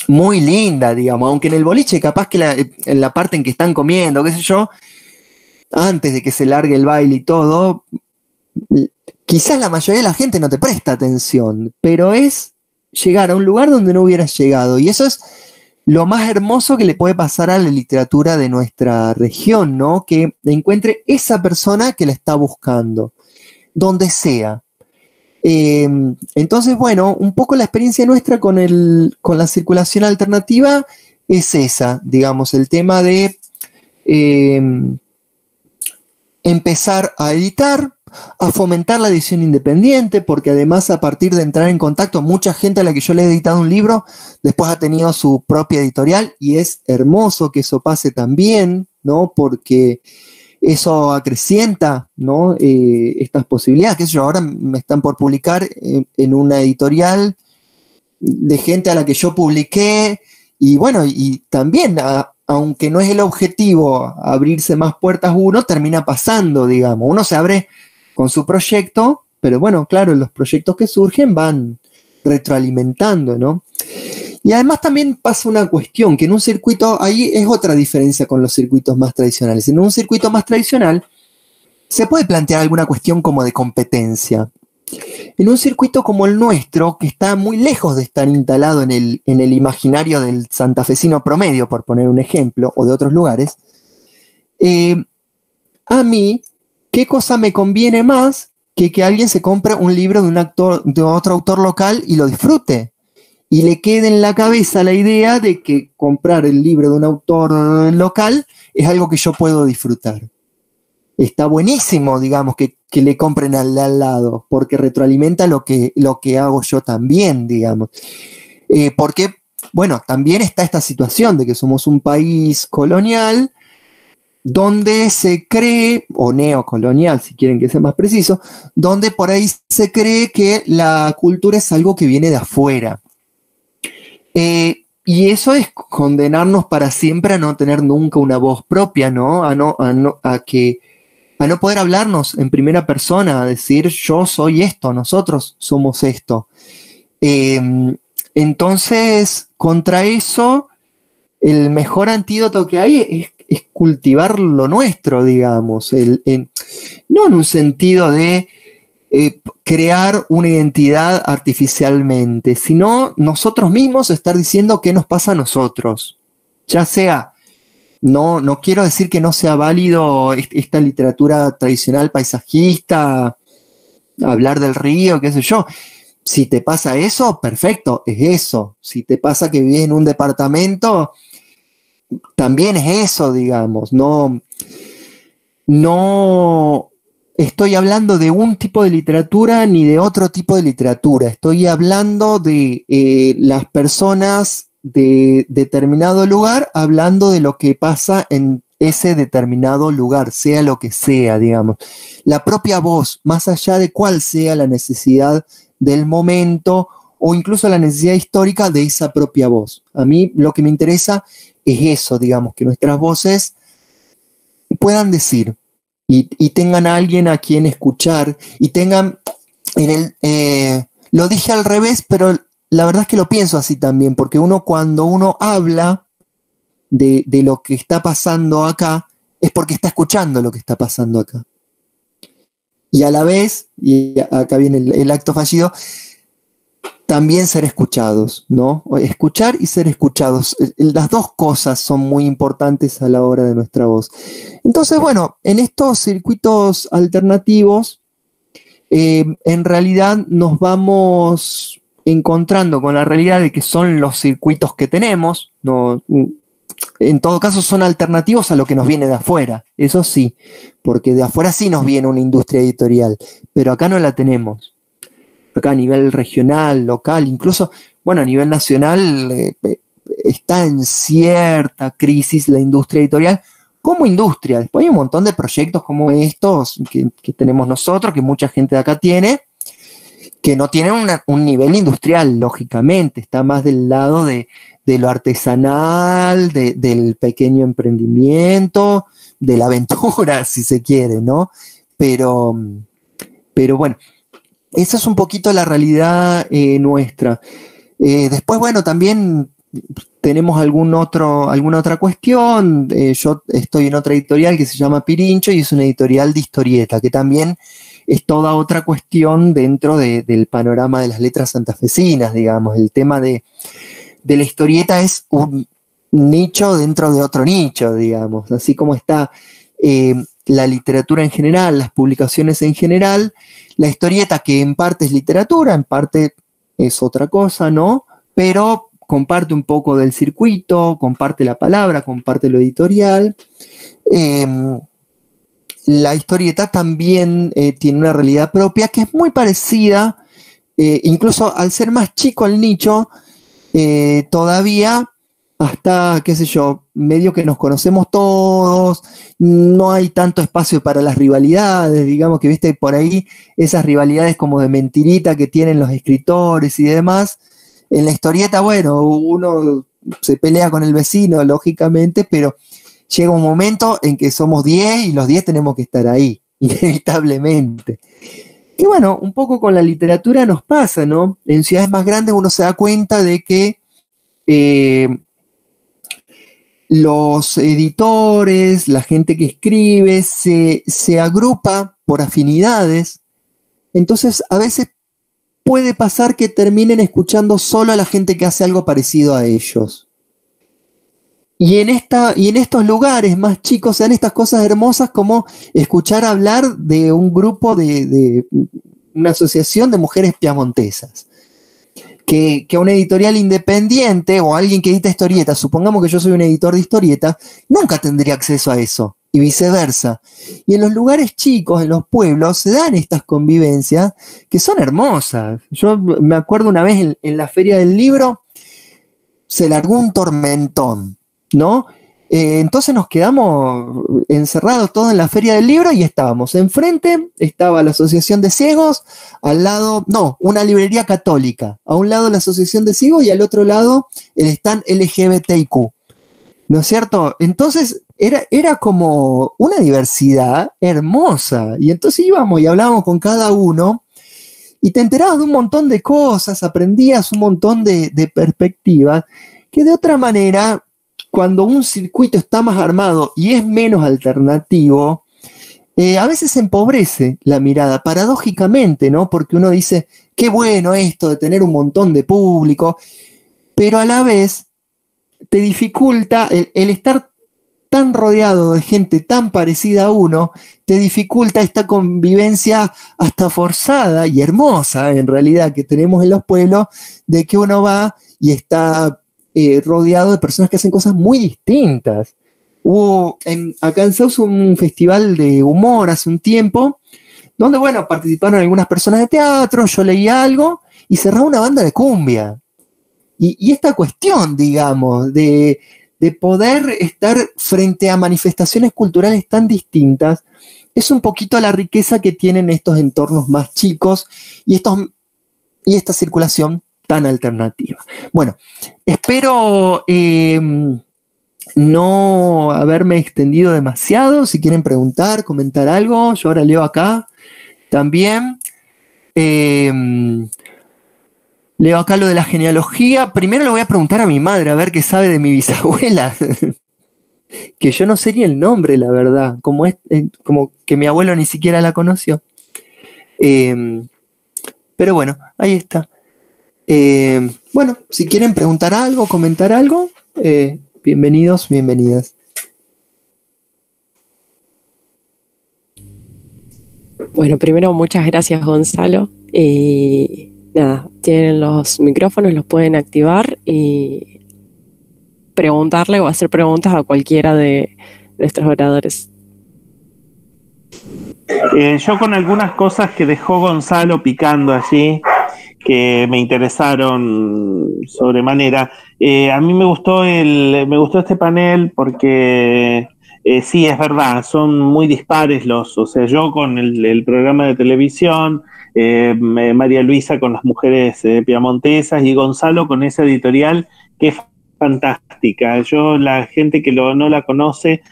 muy linda, digamos, aunque en el boliche capaz que en la parte en que están comiendo, qué sé yo, antes de que se largue el baile y todo, quizás la mayoría de la gente no te presta atención, pero es llegar a un lugar donde no hubieras llegado, y eso es lo más hermoso que le puede pasar a la literatura de nuestra región, ¿no? Que encuentre esa persona que la está buscando, donde sea. Entonces, bueno, un poco la experiencia nuestra con la circulación alternativa es esa, digamos, el tema de empezar a editar, a fomentar la edición independiente, porque además a partir de entrar en contacto, mucha gente a la que yo le he editado un libro, después ha tenido su propia editorial, y es hermoso que eso pase también, ¿no? Porque eso acrecienta, ¿no? Estas posibilidades, que yo ahora me están por publicar en una editorial de gente a la que yo publiqué, y bueno, y también aunque no es el objetivo abrirse más puertas uno, termina pasando, digamos. Uno se abre con su proyecto, pero bueno, claro, los proyectos que surgen van retroalimentando, ¿no? Y además también pasa una cuestión, que en un circuito, ahí es otra diferencia con los circuitos más tradicionales. En un circuito más tradicional se puede plantear alguna cuestión como de competencia. En un circuito como el nuestro, que está muy lejos de estar instalado en el imaginario del santafesino promedio, por poner un ejemplo, o de otros lugares, a mí, ¿qué cosa me conviene más que alguien se compre un libro de otro autor local y lo disfrute? Y le quede en la cabeza la idea de que comprar el libro de un autor local es algo que yo puedo disfrutar. Está buenísimo, digamos, que le compren al lado, porque retroalimenta lo que hago yo también, digamos. Porque, bueno, también está esta situación de que somos un país colonial donde se cree, o neocolonial, si quieren que sea más preciso, donde por ahí se cree que la cultura es algo que viene de afuera. Y eso es condenarnos para siempre a no tener nunca una voz propia, ¿no? A no poder hablarnos en primera persona, a decir yo soy esto, nosotros somos esto. Entonces, contra eso, el mejor antídoto que hay es cultivar lo nuestro, digamos, no en un sentido de crear una identidad artificialmente, sino nosotros mismos estar diciendo qué nos pasa a nosotros, ya sea. No quiero decir que no sea válido esta literatura tradicional paisajista, hablar del río, qué sé yo. Si te pasa eso, perfecto, es eso. Si te pasa que vives en un departamento, también es eso, digamos. No estoy hablando de un tipo de literatura ni de otro tipo de literatura. Estoy hablando de las personas de determinado lugar, hablando de lo que pasa en ese determinado lugar, sea lo que sea, digamos. La propia voz, más allá de cuál sea la necesidad del momento o incluso la necesidad histórica de esa propia voz. A mí lo que me interesa es eso, digamos, que nuestras voces puedan decir y tengan a alguien a quien escuchar y tengan lo dije al revés, pero la verdad es que lo pienso así también, porque cuando uno habla de lo que está pasando acá, es porque está escuchando lo que está pasando acá. Y a la vez, y acá viene el acto fallido, también ser escuchados, ¿no? Escuchar y ser escuchados. Las dos cosas son muy importantes a la hora de nuestra voz. Entonces, bueno, en estos circuitos alternativos, en realidad nos vamos encontrando con la realidad de que son los circuitos que tenemos, no, en todo caso son alternativos a lo que nos viene de afuera, eso sí, porque de afuera sí nos viene una industria editorial, pero acá no la tenemos. Acá a nivel regional, local, incluso, bueno, a nivel nacional está en cierta crisis la industria editorial como industria. Después hay un montón de proyectos como estos que tenemos nosotros, que mucha gente de acá tiene, que no tienen un nivel industrial, lógicamente, está más del lado de lo artesanal, del pequeño emprendimiento, de la aventura, si se quiere, ¿no? Pero bueno, esa es un poquito la realidad nuestra. Después, bueno, también tenemos alguna otra cuestión. Yo estoy en otra editorial que se llama Pirincho y es una editorial de historieta, que también es toda otra cuestión dentro del panorama de las letras santafesinas, digamos. El tema de la historieta es un nicho dentro de otro nicho, digamos. Así como está la literatura en general, las publicaciones en general, la historieta, que en parte es literatura, en parte es otra cosa, ¿no? Pero comparte un poco del circuito, comparte la palabra, comparte lo editorial. La historieta también tiene una realidad propia que es muy parecida, incluso al ser más chico el nicho, todavía hasta, qué sé yo, medio que nos conocemos todos, no hay tanto espacio para las rivalidades, digamos que, viste, por ahí esas rivalidades como de mentirita que tienen los escritores y demás. En la historieta, bueno, uno se pelea con el vecino, lógicamente, pero llega un momento en que somos 10 y los 10 tenemos que estar ahí, inevitablemente. Y bueno, un poco con la literatura nos pasa, ¿no? En ciudades más grandes uno se da cuenta de que los editores, la gente que escribe, se agrupa por afinidades. Entonces, a veces puede pasar que terminen escuchando solo a la gente que hace algo parecido a ellos. Y en estos lugares más chicos se dan estas cosas hermosas como escuchar hablar de un grupo de una asociación de mujeres piamontesas. Que a una editorial independiente o alguien que edita historietas, supongamos que yo soy un editor de historietas, nunca tendría acceso a eso, y viceversa. Y en los lugares chicos, en los pueblos, se dan estas convivencias que son hermosas. Yo me acuerdo una vez en la Feria del Libro, se largó un tormentón, ¿no? Entonces nos quedamos encerrados todos en la Feria del Libro y estábamos enfrente, estaba la Asociación de Ciegos, al lado, no, una librería católica, a un lado la Asociación de Ciegos y al otro lado el stand LGBTIQ, ¿no es cierto? Entonces era como una diversidad hermosa y entonces íbamos y hablábamos con cada uno y te enterabas de un montón de cosas, aprendías un montón de perspectivas que de otra manera, cuando un circuito está más armado y es menos alternativo, a veces empobrece la mirada, paradójicamente, ¿no? Porque uno dice, qué bueno esto de tener un montón de público, pero a la vez te dificulta el estar tan rodeado de gente tan parecida a uno, te dificulta esta convivencia hasta forzada y hermosa, en realidad, que tenemos en los pueblos, de que uno va y está rodeado de personas que hacen cosas muy distintas. Hubo acá en Sauce un festival de humor hace un tiempo, donde, bueno, participaron algunas personas de teatro, yo leí algo, y cerraba una banda de cumbia. Y esta cuestión, digamos, de poder estar frente a manifestaciones culturales tan distintas, es un poquito la riqueza que tienen estos entornos más chicos y esta circulación tan alternativa. Bueno, espero no haberme extendido demasiado. Si quieren preguntar, comentar algo, yo ahora leo acá también. Leo acá lo de la genealogía. Primero le voy a preguntar a mi madre a ver qué sabe de mi bisabuela. Que yo no sé ni el nombre, la verdad. Como que mi abuelo ni siquiera la conoció. Pero bueno, ahí está. Bueno, si quieren preguntar algo, comentar algo, bienvenidos, bienvenidas.
Bueno, primero muchas gracias, Gonzalo. Y nada, tienen los micrófonos, los pueden activar y preguntarle o hacer preguntas a cualquiera de nuestros oradores.
Yo con algunas cosas que dejó Gonzalo picando allí, que me interesaron sobremanera. A mí me gustó este panel porque sí, es verdad, son muy dispares o sea, yo con el programa de televisión, María Luisa con las mujeres piamontesas y Gonzalo con esa editorial que es fantástica. Yo, la gente que no la conoce,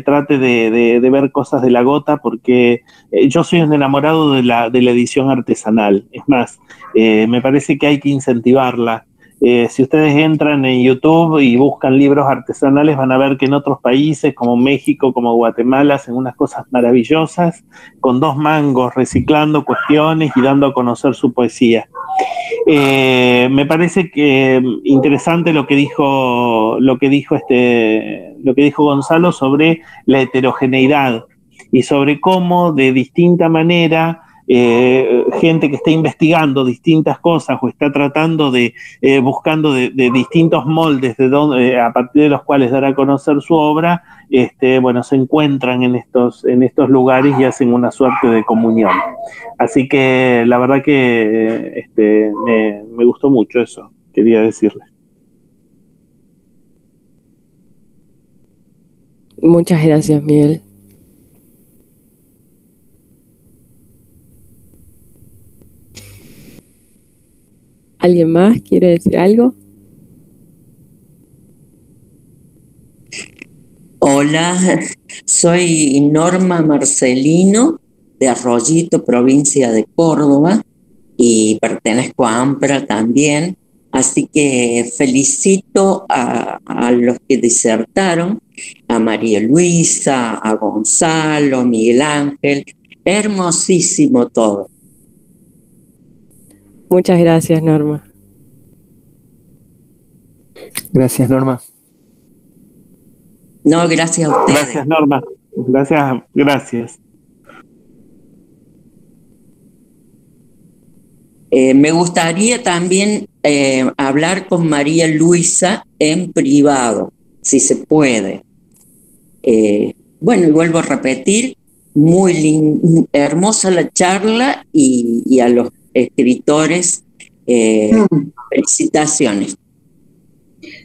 trate de ver cosas de La Gota porque yo soy un enamorado de la edición artesanal. Es más, me parece que hay que incentivarla. Si ustedes entran en YouTube y buscan libros artesanales, van a ver que en otros países como México, como Guatemala, hacen unas cosas maravillosas, con 2 mangos, reciclando cuestiones y dando a conocer su poesía. Me parece que interesante lo que dijo Gonzalo sobre la heterogeneidad y sobre cómo de distinta manera gente que está investigando distintas cosas o está tratando buscando de distintos moldes a partir de los cuales dar a conocer su obra, bueno, se encuentran en estos lugares y hacen una suerte de comunión. Así que la verdad que me gustó mucho eso, quería decirles.
Muchas gracias, Miguel. ¿Alguien más quiere decir algo?
Hola, soy Norma Marcelino de Arroyito, provincia de Córdoba, y pertenezco a AMPRA también. Así que felicito a los que disertaron, a María Luisa, a Gonzalo, Miguel Ángel. Hermosísimo todo.
Muchas gracias, Norma.
Gracias, Norma.
No, gracias a ustedes.
Gracias, Norma. Gracias.
Me gustaría también hablar con María Luisa en privado, si se puede. Bueno, y vuelvo a repetir, muy hermosa la charla y a los escritores, felicitaciones.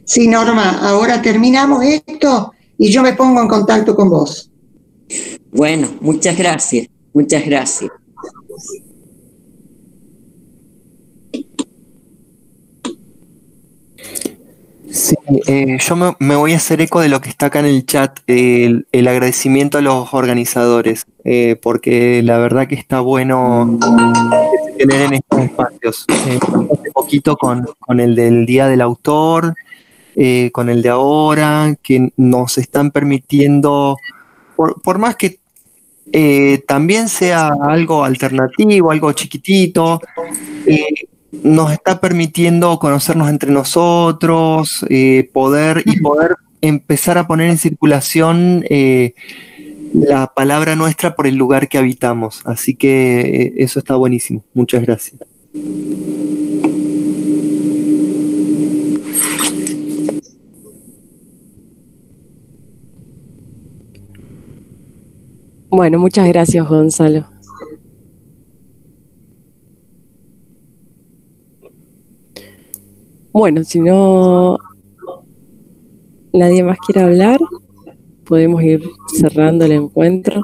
Sí, Norma, ahora terminamos esto y yo me pongo en contacto con vos.
Bueno, muchas gracias, muchas gracias.
Sí, yo me voy a hacer eco de lo que está acá en el chat, el agradecimiento a los organizadores, porque la verdad que está bueno tener en estos espacios. Hace poquito con el del Día del Autor, con el de ahora, que nos están permitiendo, por más que también sea algo alternativo, algo chiquitito, nos está permitiendo conocernos entre nosotros, poder empezar a poner en circulación la palabra nuestra por el lugar que habitamos. Así que eso está buenísimo. Muchas gracias.
Bueno, muchas gracias, Gonzalo. Bueno, si no nadie más quiere hablar, podemos ir cerrando el encuentro.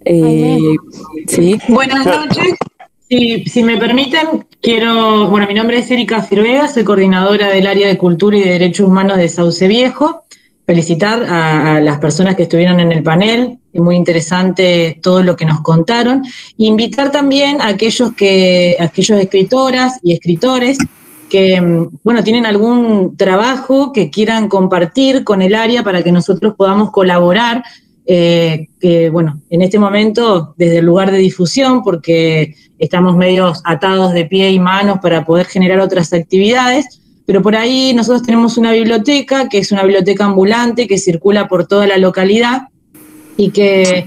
Sí.
Buenas noches. Si me permiten, bueno, mi nombre es Erika Firvega, soy coordinadora del área de Cultura y de Derechos Humanos de Sauce Viejo. Felicitar a las personas que estuvieron en el panel, es muy interesante todo lo que nos contaron. Invitar también a aquellos escritoras y escritores que, bueno, tienen algún trabajo que quieran compartir con el área para que nosotros podamos colaborar, que, bueno, en este momento desde el lugar de difusión, porque estamos medios atados de pie y manos para poder generar otras actividades. Pero por ahí nosotros tenemos una biblioteca, que es una biblioteca ambulante, que circula por toda la localidad y que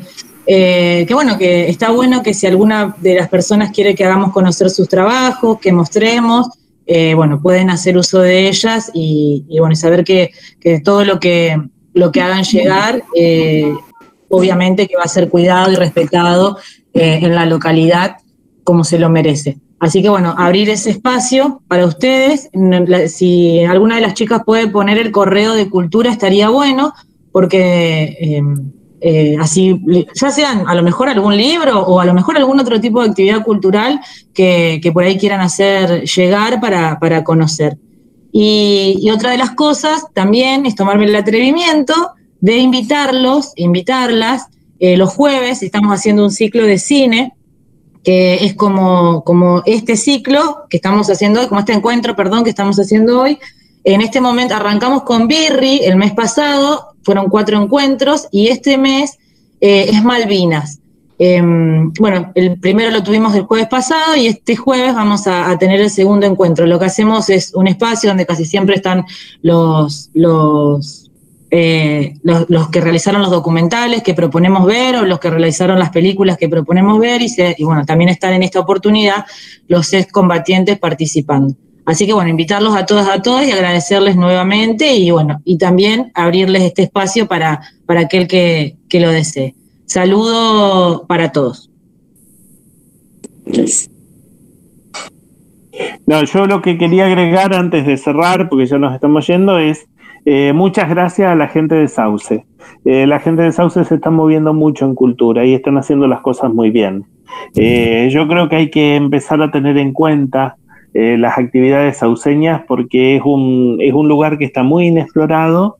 bueno, que está bueno que si alguna de las personas quiere que hagamos conocer sus trabajos, que mostremos, bueno, pueden hacer uso de ellas y bueno, saber que todo lo que hagan llegar, obviamente que va a ser cuidado y respetado en la localidad como se lo merece. Así que bueno, abrir ese espacio para ustedes. Si alguna de las chicas puede poner el correo de cultura estaría bueno, porque así, ya sean a lo mejor algún libro o a lo mejor algún otro tipo de actividad cultural que por ahí quieran hacer llegar para conocer. Y otra de las cosas también es tomarme el atrevimiento de invitarlas. Los jueves estamos haciendo un ciclo de cine, que es como este ciclo que estamos haciendo hoy, como este encuentro, perdón, que estamos haciendo hoy. En este momento arrancamos con Birri el mes pasado, fueron 4 encuentros, y este mes es Malvinas. Bueno, el primero lo tuvimos el jueves pasado y este jueves vamos a tener el segundo encuentro. Lo que hacemos es un espacio donde casi siempre están los que realizaron los documentales que proponemos ver, o los que realizaron las películas que proponemos ver, y bueno, también están en esta oportunidad los excombatientes participando. Así que bueno, invitarlos a todas, a todos y agradecerles nuevamente, y bueno, y también abrirles este espacio para aquel que lo desee. Saludo para todos.
No, yo lo que quería agregar antes de cerrar, porque ya nos estamos yendo, es muchas gracias a la gente de Sauce. La gente de Sauce se está moviendo mucho en cultura y están haciendo las cosas muy bien. Yo creo que hay que empezar a tener en cuenta las actividades sauceñas, porque es un lugar que está muy inexplorado.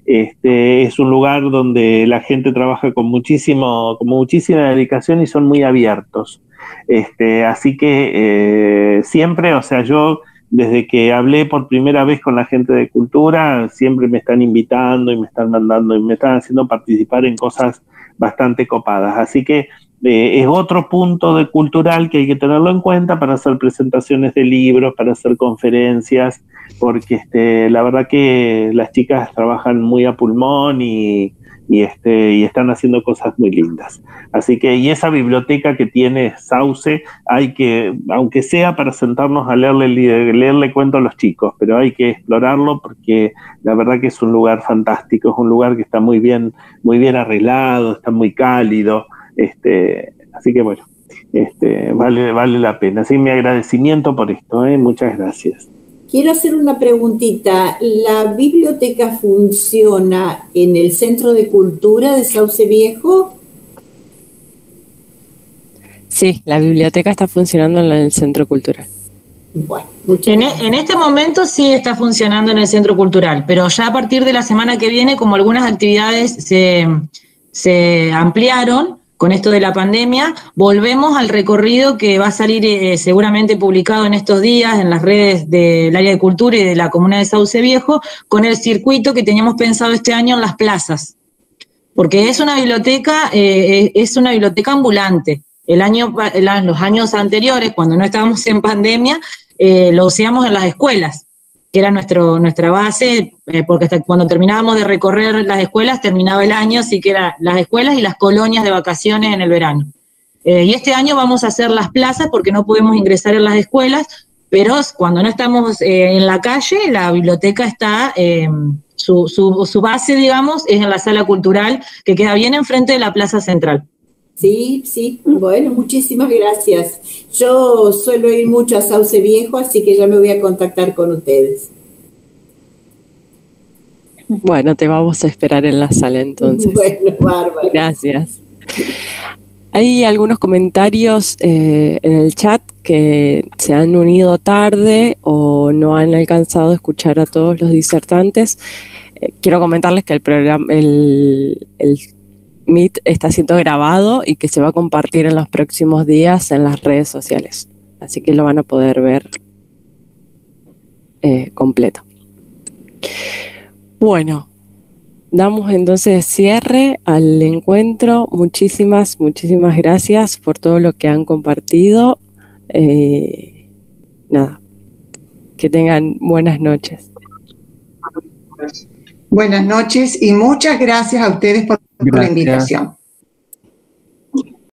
Es un lugar donde la gente trabaja con muchísima dedicación y son muy abiertos. Así que siempre, o sea, yo desde que hablé por primera vez con la gente de cultura, siempre me están invitando y me están mandando y me están haciendo participar en cosas bastante copadas. Así que es otro punto de cultural que hay que tenerlo en cuenta para hacer presentaciones de libros, para hacer conferencias, porque la verdad que las chicas trabajan muy a pulmón y están haciendo cosas muy lindas. Así que, y esa biblioteca que tiene Sauce, hay que, aunque sea para sentarnos a leerle cuento a los chicos, pero hay que explorarlo porque la verdad que es un lugar fantástico, es un lugar que está muy bien arreglado, está muy cálido, así que bueno, vale la pena. Así mi agradecimiento por esto, muchas gracias.
Quiero hacer una preguntita. ¿La biblioteca funciona en el Centro de Cultura de Sauce Viejo?
Sí, la biblioteca está funcionando en el Centro Cultural.
Bueno, en este momento sí está funcionando en el Centro Cultural, pero ya a partir de la semana que viene, como algunas actividades se ampliaron con esto de la pandemia, volvemos al recorrido que va a salir seguramente publicado en estos días en las redes del área de cultura y de la comuna de Sauce Viejo, con el circuito que teníamos pensado este año en las plazas, porque es una biblioteca ambulante. Los años anteriores, cuando no estábamos en pandemia, lo hacíamos en las escuelas, que era nuestra base, porque hasta cuando terminábamos de recorrer las escuelas, terminaba el año, así que eran las escuelas y las colonias de vacaciones en el verano. Y este año vamos a hacer las plazas porque no podemos ingresar en las escuelas, pero cuando no estamos en la calle, la biblioteca está, su base, digamos, es en la sala cultural, que queda bien enfrente de la Plaza Central.
Sí, bueno, muchísimas gracias. Yo suelo ir mucho a Sauce Viejo, así que ya me voy a contactar con ustedes.
Bueno, te vamos a esperar en la sala entonces.
Bueno, bárbaro.
Gracias. Hay algunos comentarios en el chat que se han unido tarde o no han alcanzado a escuchar a todos los disertantes. Quiero comentarles que el programa, el Meet está siendo grabado y que se va a compartir en los próximos días en las redes sociales. Así que lo van a poder ver completo. Bueno, damos entonces cierre al encuentro. Muchísimas gracias por todo lo que han compartido. Nada, que tengan buenas noches.
Buenas noches y muchas gracias a ustedes por la invitación.